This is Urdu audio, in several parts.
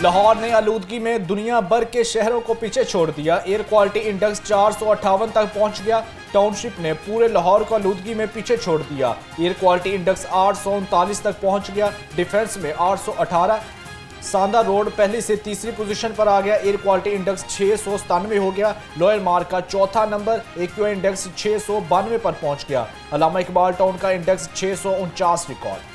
لاہور نے آلودگی میں دنیا بھر کے شہروں کو پیچھے چھوڑ دیا۔ ایئر کوالٹی انڈیکس 458 تک پہنچ گیا۔ ٹاؤن شپ نے پورے لاہور کو آلودگی میں پیچھے چھوڑ دیا۔ ایئر کوالٹی انڈیکس 839 تک پہنچ گیا۔ ڈیفنس میں 818۔ ساندہ روڈ پہلی سے تیسری پوزیشن پر آ گیا۔ ایئر کوالٹی انڈیکس 697 ہو گیا۔ لوئر مارگ کا چوتھا نمبر ایکیو انڈیکس 692 پر پہنچ گیا۔ علامہ اقبال ٹاؤن کا انڈیکس 649 ریکارڈ۔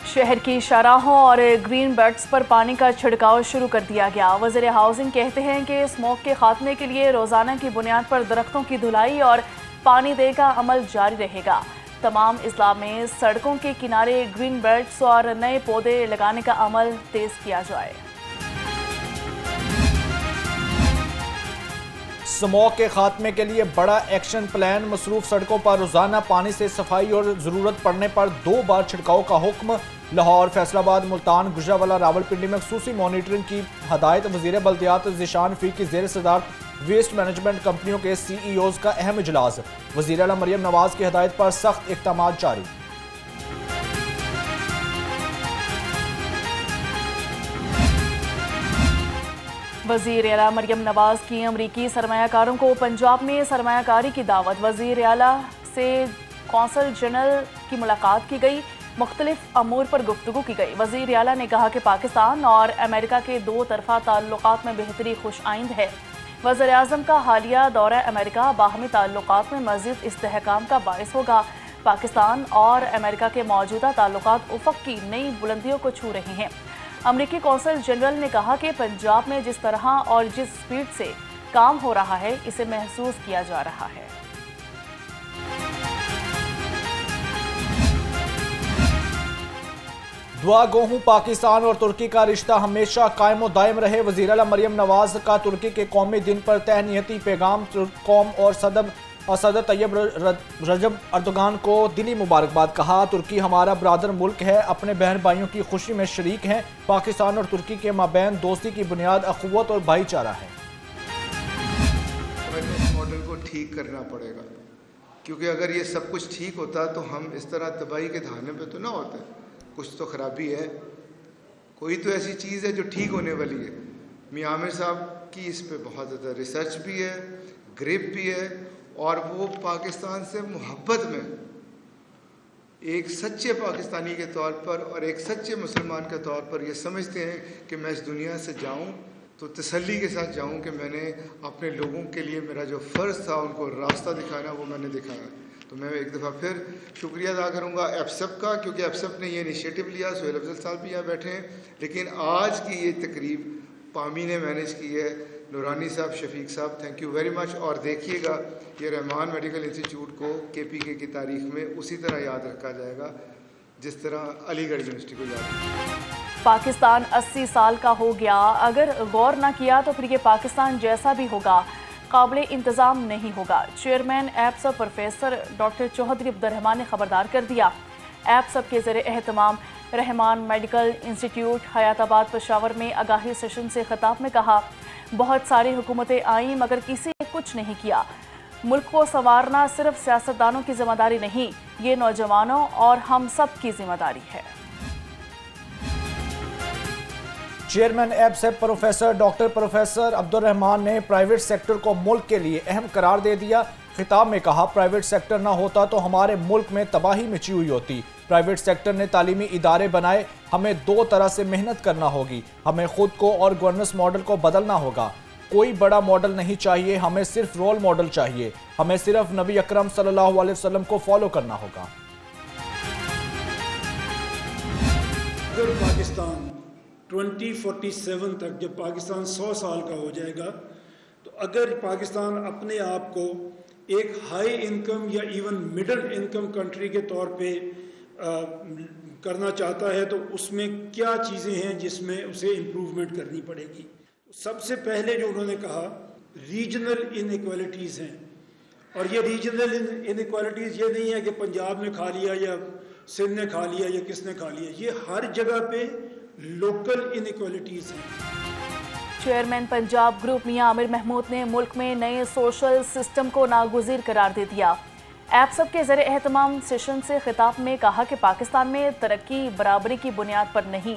شہر کی شاہراہوں اور گرین بیلٹس پر پانی کا چھڑکاؤ شروع کر دیا گیا۔ وزیر ہاؤسنگ کہتے ہیں کہ اسموگ کے خاتمے کے لیے روزانہ کی بنیاد پر درختوں کی دھلائی اور پانی دے کا عمل جاری رہے گا۔ تمام اضلاع میں سڑکوں کے کنارے گرین بیلٹس اور نئے پودے لگانے کا عمل تیز کیا جائے۔ اسموگ کے خاتمے کے لیے بڑا ایکشن پلان۔ مصروف سڑکوں پر روزانہ پانی سے صفائی اور ضرورت پڑنے پر 2 بار چھڑکاؤ کا حکم۔ لاہور، فیصل آباد، ملتان، گجرانوالہ، راولپنڈی میں خصوصی مانیٹرنگ کی ہدایت۔ وزیر بلدیات ذیشان فیق کی زیر صدارت ویسٹ مینجمنٹ کمپنیوں کے سی ای اوز کا اہم اجلاس۔ وزیر اعلیٰ مریم نواز کی ہدایت پر سخت اقدامات جاری۔ وزیر اعلیٰ مریم نواز کی امریکی سرمایہ کاروں کو پنجاب میں سرمایہ کاری کی دعوت۔ وزیر اعلیٰ سے قونصل جنرل کی ملاقات کی گئی، مختلف امور پر گفتگو کی گئی۔ وزیر اعلیٰ نے کہا کہ پاکستان اور امریکہ کے 2 طرفہ تعلقات میں بہتری خوش آئند ہے۔ وزیر اعظم کا حالیہ دورہ امریکہ باہمی تعلقات میں مزید استحکام کا باعث ہوگا۔ پاکستان اور امریکہ کے موجودہ تعلقات افق کی نئی بلندیوں کو چھو رہے ہیں۔ امریکی قونصل جنرل نے کہا کہ پنجاب میں جس طرح اور جس سپیڈ سے کام ہو رہا ہے اسے محسوس کیا جا رہا ہے۔ دعا گو ہوں پاکستان اور ترکی کا رشتہ ہمیشہ قائم و دائم رہے۔ وزیر اعلیٰ مریم نواز کا ترکی کے قومی دن پر تہنیتی پیغام۔ ترک قوم اور صدر طیب رجب اردوگان کو دلی مبارکباد۔ کہا ترکی ہمارا برادر ملک ہے، اپنے بہن بھائیوں کی خوشی میں شریک ہیں۔ پاکستان اور ترکی کے مابین دوستی کی بنیاد اخوت اور بھائی چارہ ہے۔ ہمیں اس ماڈل کو ٹھیک کرنا پڑے گا، کیونکہ اگر یہ سب کچھ ٹھیک ہوتا تو ہم اس طرح تباہی کے دھانے پہ تو نہ ہوتے۔ کچھ تو خرابی ہے، کوئی تو ایسی چیز ہے جو ٹھیک ہونے والی ہے۔ میاں عامر صاحب کی اس پہ بہت زیادہ ریسرچ بھی ہے، گریپ بھی ہے، اور وہ پاکستان سے محبت میں ایک سچے پاکستانی کے طور پر اور ایک سچے مسلمان کے طور پر یہ سمجھتے ہیں کہ میں اس دنیا سے جاؤں تو تسلی کے ساتھ جاؤں کہ میں نے اپنے لوگوں کے لیے میرا جو فرض تھا ان کو راستہ دکھانا وہ میں نے دکھایا۔ تو میں ایک دفعہ پھر شکریہ ادا کروں گا ایپسپ کا، کیونکہ ایپسپ نے یہ انیشیٹو لیا۔ سہیل افضل صاحب بھی یہاں بیٹھے ہیں، لیکن آج کی یہ تقریب پامی نے مینیج کی ہے۔ نورانی صاحب، شفیق صاحب، تھینک یو ویری مچ۔ اور دیکھیے گا یہ رحمان میڈیکل انسٹیٹیوٹ کو KPK کی تاریخ میں اسی طرح یاد رکھا جائے گا جس طرح علی گڑھ یونیورسٹی کو یاد رکھا۔ پاکستان 80 سال کا ہو گیا، اگر غور نہ کیا تو پھر یہ پاکستان جیسا بھی ہوگا قابل انتظام نہیں ہوگا۔ چیئرمین ایپسپ پروفیسر ڈاکٹر چوہدری عبدالرحمان نے خبردار کر دیا۔ ایپسپ کے زیر اہتمام رحمان میڈیکل انسٹیٹیوٹ حیات آباد پشاور میں آگاہی سیشن سے خطاب میں کہا، بہت ساری حکومتیں آئیں مگر کسی نے کچھ نہیں کیا۔ ملک کو سنوارنا صرف سیاستدانوں کی ذمہ داری نہیں، یہ نوجوانوں اور ہم سب کی ذمہ داری ہے۔ چیئرمین ایپسپ پروفیسر عبدالرحمان نے پرائیویٹ سیکٹر کو ملک کے لیے اہم قرار دے دیا۔ خطاب میں کہا پرائیویٹ سیکٹر نہ ہوتا تو ہمارے ملک میں تباہی مچی ہوئی ہوتی۔ پرائیویٹ سیکٹر نے تعلیمی ادارے بنائے، ہمیں 2 طرح سے محنت کرنا ہوگی، ہمیں خود کو اور گورننس ماڈل کو بدلنا ہوگا۔ کوئی بڑا ماڈل نہیں چاہیے، ہمیں صرف رول ماڈل چاہیے، ہمیں صرف نبی اکرم صلی اللہ علیہ وسلم کو فالو کرنا ہوگا۔ اگر پاکستان 2047 تک جب پاکستان 100 سال کا ہو جائے گا تو اگر پاکستان اپنے آپ کو ایک ہائی انکم یا ایون مڈل انکم کنٹری کے طور پہ کرنا چاہتا ہے تو اس میں کیا چیزیں ہیں جس میں اسے امپروومنٹ کرنی پڑے گی۔ سب سے پہلے جو انہوں نے کہا ریجنل انیکوالٹیز ہیں، اور یہ ریجنل انیکوالٹیز یہ نہیں ہے کہ پنجاب نے کھا لیا یا سندھ نے کھا لیا یا کس نے کھا لیا، یہ ہر جگہ پہ لوکل انیکوالٹیز ہیں۔ چیئرمین پنجاب گروپ میاں عامر محمود نے ملک میں نئے سوشل سسٹم کو ناگزیر قرار دے دیا۔ ایپ سب کے زیر اہتمام سیشن سے خطاب میں کہا کہ پاکستان میں ترقی برابری کی بنیاد پر نہیں،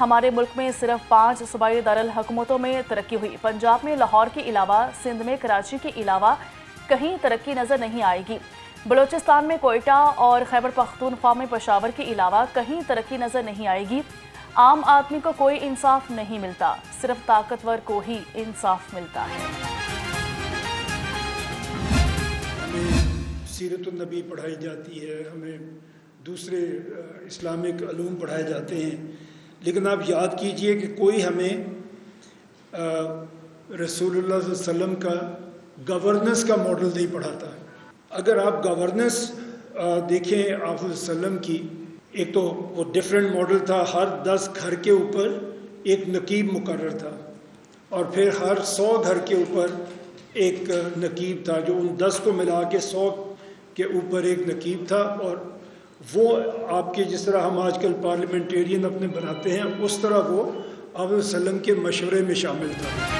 ہمارے ملک میں صرف 5 صوبائی دارالحکومتوں میں ترقی ہوئی۔ پنجاب میں لاہور کے علاوہ، سندھ میں کراچی کے علاوہ کہیں ترقی نظر نہیں آئے گی۔ بلوچستان میں کوئٹہ اور خیبر پختونخوا میں پشاور کے علاوہ کہیں ترقی نظر نہیں آئے گی۔ عام آدمی کو کوئی انصاف نہیں ملتا، صرف طاقتور کو ہی انصاف ملتا ہے۔ ہمیں سیرت النبی پڑھائی جاتی ہے، ہمیں دوسرے اسلامک علوم پڑھائے جاتے ہیں، لیکن آپ یاد کیجئے کہ کوئی ہمیں رسول اللہ صلی اللہ علیہ وسلم کا گورننس کا ماڈل نہیں پڑھاتا۔ اگر آپ گورننس دیکھیں آپ وسلم کی، ایک تو وہ ڈیفرنٹ ماڈل تھا، ہر 10 گھر کے اوپر ایک نقیب مقرر تھا، اور پھر ہر 100 گھر کے اوپر ایک نقیب تھا، جو ان 10 کو ملا کے 100 کے اوپر ایک نقیب تھا، اور وہ آپ کے جس طرح ہم آج کل پارلیمنٹیرین اپنے بناتے ہیں، اس طرح وہ آپ وسلم کے مشورے میں شامل تھا۔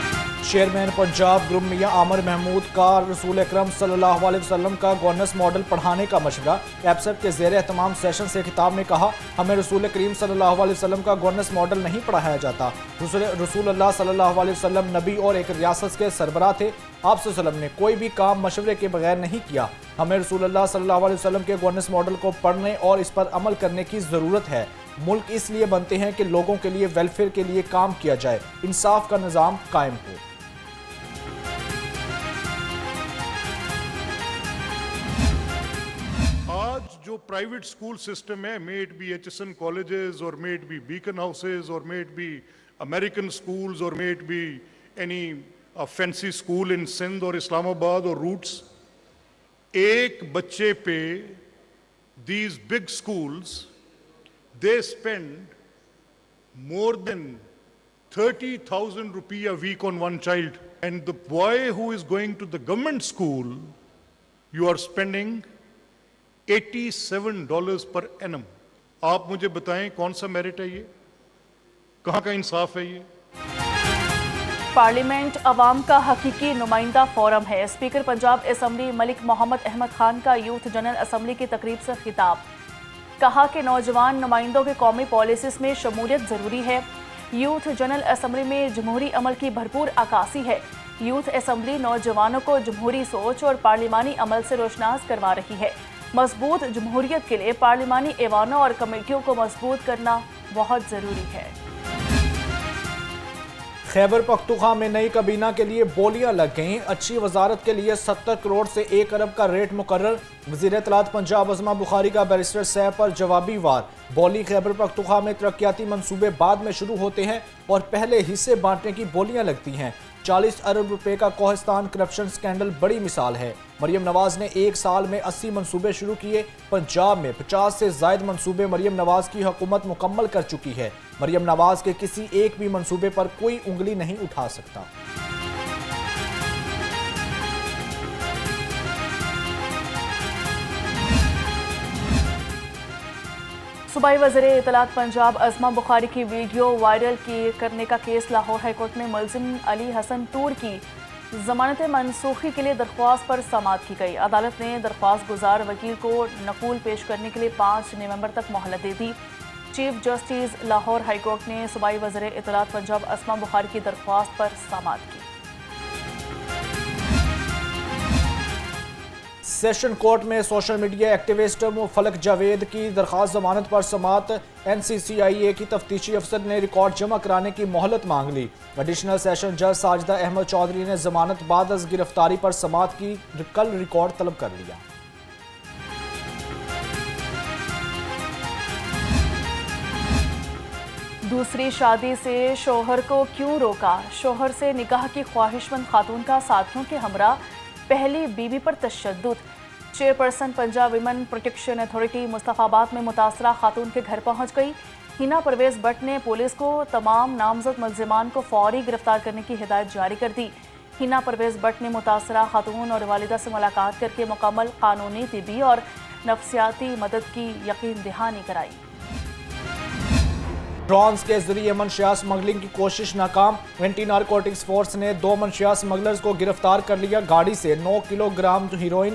چیئرمین پنجاب گروپ میاں عامر محمود کا رسول اکرم صلی اللہ علیہ وسلم کا گورننس ماڈل پڑھانے کا مشورہ۔ ایپسب کے زیر اہتمام سیشن سے خطاب میں کہا، ہمیں رسول کریم صلی اللہ علیہ وسلم کا گورننس ماڈل نہیں پڑھایا جاتا۔ رسول اللہ صلی اللہ علیہ وسلم نبی اور ایک ریاست کے سربراہ تھے۔ آپ صلی اللہ علیہ وسلم نے کوئی بھی کام مشورے کے بغیر نہیں کیا۔ ہمیں رسول اللہ صلی اللہ علیہ وسلم کے گورننس ماڈل کو پڑھنے اور اس پر عمل کرنے کی ضرورت ہے۔ ملک اس لیے بنتے ہیں کہ لوگوں کے لیے ویلفیئر کے لیے کام کیا جائے، انصاف کا نظام قائم ہو۔ جو پرائیویٹ سکول سسٹم ہے، may it be HSN colleges or may it be Beacon houses or may it be American schools or may it be any fancy school in Sindh or Islamabad or Roots, ایک بچے پہ these big schools they spend more than 30,000 rupees a week on one child, and the boy who is going to the government school, you are spending $87 per annum۔ آپ مجھے بتائیں کون سا میرٹ ہے یہ؟ کہاں کا انصاف ہے یہ؟ پارلیمنٹ عوام کا حقیقی نمائندہ فورم ہے۔ اسپیکر پنجاب اسمبلی ملک محمد احمد خان کا یوتھ جنرل اسمبلی کی تقریب سے خطاب۔ کہا کہ نوجوان نمائندوں کے قومی پالیسیز میں شمولیت ضروری ہے۔ یوتھ جنرل اسمبلی میں جمہوری عمل کی بھرپور عکاسی ہے۔ یوتھ اسمبلی نوجوانوں کو جمہوری سوچ اور پارلیمانی عمل سے روشناس کروا رہی ہے۔ مضبوط جمہوریت کے لیے پارلیمانی ایوانوں اور کمیٹیوں کو مضبوط کرنا بہت ضروری ہے۔ خیبر پختونخوا میں نئی کابینہ کے لیے بولیاں لگ گئیں۔ اچھی وزارت کے لیے 70 کروڑ سے 1 ارب کا ریٹ مقرر۔ وزیر اطلاعات پنجاب عظمہ بخاری کا بیرسٹر صاحب پر جوابی وار۔ بولی خیبر پختونخوا میں ترقیاتی منصوبے بعد میں شروع ہوتے ہیں اور پہلے حصے بانٹنے کی بولیاں لگتی ہیں۔ 40 ارب روپے کا کوہستان کرپشن سکینڈل بڑی مثال ہے۔ مریم نواز نے 1 سال میں 80 منصوبے شروع کیے۔ پنجاب میں 50 سے زائد منصوبے مریم نواز کی حکومت مکمل کر چکی ہے۔ مریم نواز کے کسی ایک بھی منصوبے پر کوئی انگلی نہیں اٹھا سکتا۔ صوبائی وزیر اطلاعات پنجاب عظمہ بخاری کی ویڈیو وائرل کرنے کا کیس لاہور ہائی کورٹ نے ملزم علی حسن ٹور کی ضمانت منسوخی کے لیے درخواست پر سماعت کی گئی۔ عدالت نے درخواست گزار وکیل کو نقول پیش کرنے کے لیے 5 نومبر تک مہلت دے دی۔ Chief justice Lahore high court نے صوبائی وزیر اطلاعات پنجاب عظمہ بخاری کی درخواست پر سماعت کی۔ سیشن کورٹ میں سوشل میڈیا ایکٹیوسٹ فلک جاوید کی درخواست ضمانت پر سماعت۔ NCCIA کی تفتیشی افسر نے ریکارڈ جمع کرانے کی مہلت مانگ لی۔ ایڈیشنل سیشن جج ساجدہ احمد چودھری نے ضمانت بعد از گرفتاری پر سماعت کی کل ریکارڈ طلب کر لیا۔ دوسری شادی سے شوہر کو کیوں روکا؟ شوہر سے نکاح کی خواہش مند خاتون کا ساتھیوں کے ہمراہ پہلی بیوی پر تشدد۔ Chairperson Punjab women protection authority Mustafabad میں متاثرہ خاتون کے گھر پہنچ گئی۔ ہینا پرویز بٹ نے پولیس کو تمام نامزد ملزمان کو فوری گرفتار کرنے کی ہدایت جاری کر دی۔ ہینا پرویز بٹ نے متاثرہ خاتون اور والدہ سے ملاقات کر کے مکمل قانونی، طبی اور نفسیاتی مدد کی یقین دہانی کرائی۔ ڈرونز کے ذریعے منشیات سمگلنگ کی کوشش ناکام۔ اینٹی نارکوٹکس فورس نے 2 منشیات سمگلرز کو گرفتار کر لیا۔ گاڑی سے 9 کلو گرام ہیروئن،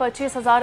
25,000